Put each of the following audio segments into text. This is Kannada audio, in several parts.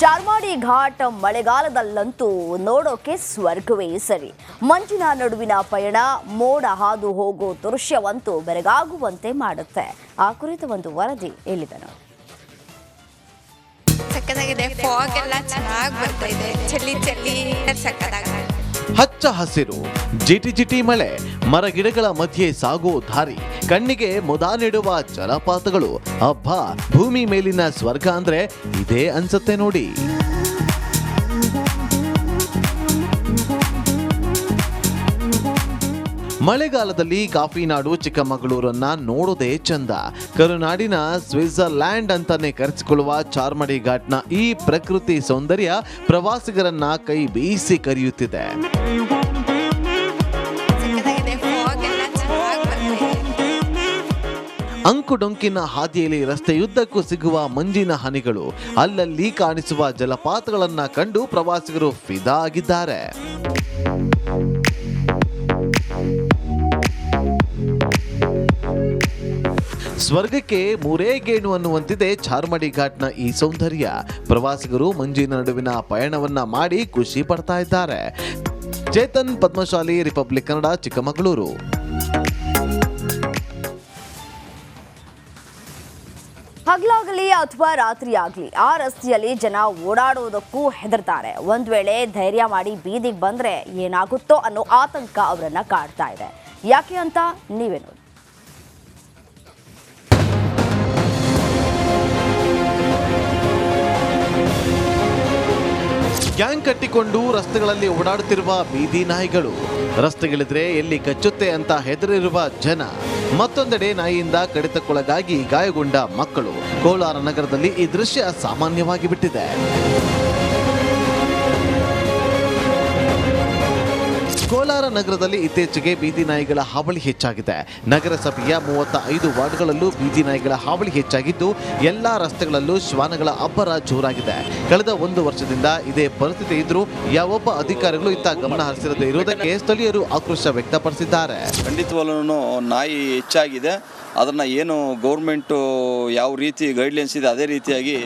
ಚಾರ್ಮಾಡಿ ಘಾಟ್ ಮಳೆಗಾಲದಲ್ಲಂತೂ ನೋಡೋಕೆ ಸ್ವರ್ಗವೇ ಸರಿ. ಮಂಜಿನ ನಡುವಿನ ಪಯಣ, ಮೋಡ ಹಾದು ಹೋಗೋ ದೃಶ್ಯವಂತೂ ಬೆರಗಾಗುವಂತೆ ಮಾಡುತ್ತೆ. ಆ ಕುರಿತ ಒಂದು ವರದಿ ಇಲ್ಲಿದೆ ನೋಡಿ. ಸಕ್ಕತ್ತಾಗಿದೆ, ಫಾಗ್ ಎಲ್ಲ ಚೆನ್ನಾಗಿ ಬರ್ತಾ ಇದೆ, ಚಳಿ ಚಳಿ ಸಕ್ಕತ್ತಾಗಿದೆ. ಹಚ್ಚ ಹಸಿರು, ಜಿಟಿ ಜಿಟಿ ಮಳೆ, ಮರಗಿಡಗಳ ಮಧ್ಯೆ ಸಾಗೋ ದಾರಿ, ಕಣ್ಣಿಗೆ ಮುದ ನೀಡುವ ಜಲಪಾತಗಳು. ಅಬ್ಬಾ, ಭೂಮಿ ಮೇಲಿನ ಸ್ವರ್ಗ ಅಂದ್ರೆ ಇದೇ ಅನ್ಸತ್ತೆ ನೋಡಿ. ಮಳೆಗಾಲದಲ್ಲಿ ಕಾಫಿ ನಾಡು ಚಿಕ್ಕಮಗಳೂರನ್ನ ನೋಡೋದೇ ಚಂದ. ಕರುನಾಡಿನ ಸ್ವಿಟ್ಜರ್ಲ್ಯಾಂಡ್ ಅಂತಾನೆ ಕರೆಸಿಕೊಳ್ಳುವ ಚಾರ್ಮಾಡಿ ಘಾಟ್ನ ಈ ಪ್ರಕೃತಿ ಸೌಂದರ್ಯ ಪ್ರವಾಸಿಗರನ್ನ ಕೈ ಬೀಸಿ ಕರೆಯುತ್ತಿದೆ. ಅಂಕುಡೊಂಕಿನ ಹಾದಿಯಲ್ಲಿ ರಸ್ತೆಯುದ್ದಕ್ಕೂ ಸಿಗುವ ಮಂಜಿನ ಹನಿಗಳು, ಅಲ್ಲಲ್ಲಿ ಕಾಣಿಸುವ ಜಲಪಾತಗಳನ್ನ ಕಂಡು ಪ್ರವಾಸಿಗರು ಫಿದಾ ಆಗಿದ್ದಾರೆ. ಸ್ವರ್ಗಕ್ಕೆ ಮೂರೇ ಗೇಣು ಅನ್ನುವಂತಿದೆ ಚಾರ್ಮಾಡಿ ಘಾಟ್ನ ಈ ಸೌಂದರ್ಯ. ಪ್ರವಾಸಿಗರು ಮಂಜಿನ ನಡುವಿನ ಪಯಣವನ್ನ ಮಾಡಿ ಖುಷಿ ಪಡ್ತಾ ಇದ್ದಾರೆ. ಚೇತನ್ ಪದ್ಮಶಾಲಿ, ರಿಪಬ್ಲಿಕ್ ಕನ್ನಡ, ಚಿಕ್ಕಮಗಳೂರು. ಹಗಲಾಗಲಿ ಅಥವಾ ರಾತ್ರಿ ಆಗಲಿ ಆ ರಸ್ತೆಯಲ್ಲಿ ಜನ ಓಡಾಡೋದಕ್ಕೂ ಹೆದರ್ತಾರೆ. ಒಂದ್ ವೇಳೆ ಧೈರ್ಯ ಮಾಡಿ ಬೀದಿಗೆ ಬಂದ್ರೆ ಏನಾಗುತ್ತೋ ಅನ್ನೋ ಆತಂಕ ಅವರನ್ನ ಕಾಡ್ತಾ ಇದೆ. ಯಾಕೆ ಅಂತ ನೀವೇ ನೋಡಿ. ಗ್ಯಾಂಗ್ ಕಟ್ಟಿಕೊಂಡು ರಸ್ತೆಗಳಲ್ಲಿ ಓಡಾಡುತ್ತಿರುವ ಬೀದಿ ನಾಯಿಗಳು, ರಸ್ತೆಗಿಳಿದ್ರೆ ಎಲ್ಲಿ ಕಚ್ಚುತ್ತೆ ಅಂತ ಹೆದರಿರುವ ಜನ, ಮತ್ತೊಂದೆಡೆ ನಾಯಿಯಿಂದ ಕಡಿತಕ್ಕೊಳಗಾಗಿ ಗಾಯಗೊಂಡ ಮಕ್ಕಳು. ಕೋಲಾರ ನಗರದಲ್ಲಿ ಈ ದೃಶ್ಯ ಸಾಮಾನ್ಯವಾಗಿ ಬಿಟ್ಟಿದೆ. ಕೋಲಾರ ನಗರದಲ್ಲಿ ಇತ್ತೀಚೆಗೆ ಬೀದಿ ನಾಯಿಗಳ ಹಾವಳಿ ಹೆಚ್ಚಾಗಿದೆ. ನಗರಸಭೆಯ 35 ವಾರ್ಡ್ಗಳಲ್ಲೂ ಬೀದಿ ನಾಯಿಗಳ ಹಾವಳಿ ಹೆಚ್ಚಾಗಿದ್ದು, ಎಲ್ಲಾ ರಸ್ತೆಗಳಲ್ಲೂ ಶ್ವಾನಗಳ ಅಬ್ಬರ ಜೋರಾಗಿದೆ. ಕಳೆದ 1 ವರ್ಷದಿಂದ ಇದೇ ಪರಿಸ್ಥಿತಿ ಇದ್ರೂ ಯಾವೊಬ್ಬ ಅಧಿಕಾರಿಗಳು ಇತ್ತ ಗಮನ ಹರಿಸಿರದೇ ಇರುವುದಕ್ಕೆ ಸ್ಥಳೀಯರು ಆಕ್ರೋಶ ವ್ಯಕ್ತಪಡಿಸಿದ್ದಾರೆ. ಖಂಡಿತವಾಗ್ಲೂ ನಾಯಿ ಹೆಚ್ಚಾಗಿದೆ. ಅದನ್ನು ಏನು ಗೌರ್ಮೆಂಟು ಯಾವ ರೀತಿ ಗೈಡ್ಲೈನ್ಸ್ ಇದೆ ಅದೇ ರೀತಿಯಾಗಿ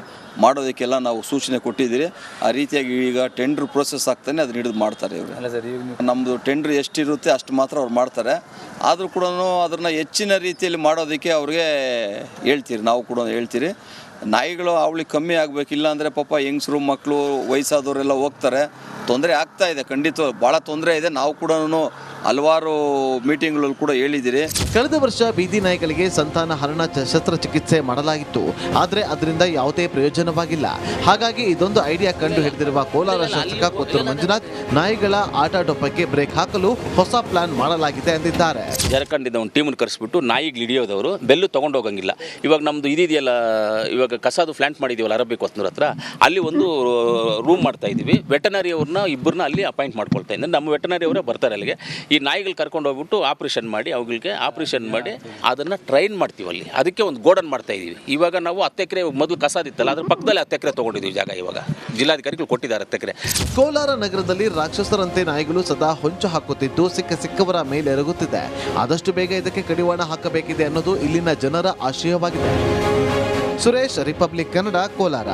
ಮಾಡೋದಕ್ಕೆಲ್ಲ ನಾವು ಸೂಚನೆ ಕೊಟ್ಟಿದ್ದೀರಿ. ಆ ರೀತಿಯಾಗಿ ಈಗ ಟೆಂಡ್ರ್ ಪ್ರೋಸೆಸ್ ಆಗ್ತಾನೆ ಅದನ್ನ ಹಿಡಿದು ಮಾಡ್ತಾರೆ ಇವರು. ನಮ್ಮದು ಟೆಂಡ್ರ್ ಎಷ್ಟಿರುತ್ತೆ ಅಷ್ಟು ಮಾತ್ರ ಅವ್ರು ಮಾಡ್ತಾರೆ. ಆದರೂ ಕೂಡ ಅದನ್ನು ಹೆಚ್ಚಿನ ರೀತಿಯಲ್ಲಿ ಮಾಡೋದಕ್ಕೆ ಅವ್ರಿಗೆ ಹೇಳ್ತೀರಿ, ನಾವು ಕೂಡ ಹೇಳ್ತೀರಿ. ನಾಯಿಗಳು ಅವಳಿ ಕಮ್ಮಿ ಆಗಬೇಕಿಲ್ಲ ಅಂದರೆ ಪಾಪ ಹೆಂಗಸರು, ಮಕ್ಕಳು, ವಯಸ್ಸಾದವರೆಲ್ಲ ಹೋಗ್ತಾರೆ. ತೊಂದರೆ ಆಗ್ತಾ ಇದೆ, ಖಂಡಿತ ಭಾಳ ತೊಂದರೆ ಇದೆ. ನಾವು ಕೂಡ ಹಲವಾರು ಮೀಟಿಂಗ್ಗಳಲ್ಲಿ ಕೂಡ ಹೇಳಿದ್ದೀರಿ. ಕಳೆದ ವರ್ಷ ಬೀದಿ ನಾಯಿಗಳಿಗೆ ಸಂತಾನ ಹರಣ ಶಸ್ತ್ರಚಿಕಿತ್ಸೆ ಮಾಡಲಾಗಿತ್ತು. ಆದರೆ ಅದರಿಂದ ಯಾವುದೇ ಪ್ರಯೋಜನವಾಗಿಲ್ಲ. ಹಾಗಾಗಿ ಇದೊಂದು ಐಡಿಯಾ ಕಂಡು ಹಿಡಿದಿರುವ ಕೋಲಾರ ಶಾಸಕ ಕೊತ್ತೂರು ಮಂಜುನಾಥ್, ನಾಯಿಗಳ ಆಟಾಟೋಪಕ್ಕೆ ಬ್ರೇಕ್ ಹಾಕಲು ಹೊಸ ಪ್ಲಾನ್ ಮಾಡಲಾಗಿದೆ ಎಂದಿದ್ದಾರೆ. ಜಾರ್ಖಂಡಿಂದ ಒಂದು ಟೀಮನ್ನು ಕರೆಸ್ಬಿಟ್ಟು ನಾಯಿಗೆ ಹಿಡಿಯೋದವರು ಬೆಲ್ಲು ತೊಗೊಂಡು ಹೋಗಂಗಿಲ್ಲ. ಇವಾಗ ನಮ್ಮದು ಇದೆಯಲ್ಲ, ಇವಾಗ ಕಸದು ಪ್ಲಾಂಟ್ ಮಾಡಿದ್ದೀವಲ್ಲ ಅರಬ್ಬಿ ಕೊತ್ತನೂರು ಹತ್ರ, ಅಲ್ಲಿ ಒಂದು ರೂಮ್ ಮಾಡ್ತಾ ಇದ್ದೀವಿ. ವೆಟನರಿ ಅವ್ರನ್ನ ಇಬ್ಬರನ್ನ ಅಲ್ಲಿ ಅಪಾಯಿಂಟ್ ಮಾಡ್ಕೊಳ್ತಾ ಇದ್ದಾರೆ. ನಮ್ಮ ವೆಟನರಿ ಅವರೇ ಬರ್ತಾರೆ ಅಲ್ಲಿಗೆ. ಈ ನಾಯಿಗಳು ಕರ್ಕೊಂಡು ಹೋಗ್ಬಿಟ್ಟು ಆಪ್ರೇಷನ್ ಮಾಡಿ ಅದನ್ನು ಟ್ರೈನ್ ಮಾಡ್ತೀವಿ. ಅಲ್ಲಿ ಅದಕ್ಕೆ ಒಂದು ಗೋಡನ್ ಮಾಡ್ತಾ ಇದ್ದೀವಿ. ಇವಾಗ ನಾವು 10 ಎಕರೆ ಮೊದಲು ಕಸಾದಿತ್ತಲ್ಲ, ಅದ್ರ ಪಕ್ಕದಲ್ಲಿ 10 ಎಕರೆ ತೊಗೊಂಡಿದ್ದೀವಿ ಜಾಗ. ಇವಾಗ ಜಿಲ್ಲಾಧಿಕಾರಿಗಳು ಕೊಟ್ಟಿದ್ದಾರೆ 10 ಎಕರೆ. ಕೋಲಾರ ನಗರದಲ್ಲಿ ರಾಕ್ಷಸರಂತೆ ನಾಯಿಗಳು ಸದಾ ಹೊಂಚು ಹಾಕುತ್ತಿದ್ದು ಸಿಕ್ಕವರ ಮೇಲೆ ಎರಗುತ್ತಿದೆ. ಆದಷ್ಟು ಬೇಗ ಇದಕ್ಕೆ ಕಡಿವಾಣ ಹಾಕಬೇಕಿದೆ ಅನ್ನೋದು ಇಲ್ಲಿನ ಜನರ ಆಶಯವಾಗಿದೆ. ಸುರೇಶ್, ರಿಪಬ್ಲಿಕ್ ಕನ್ನಡ, ಕೋಲಾರ.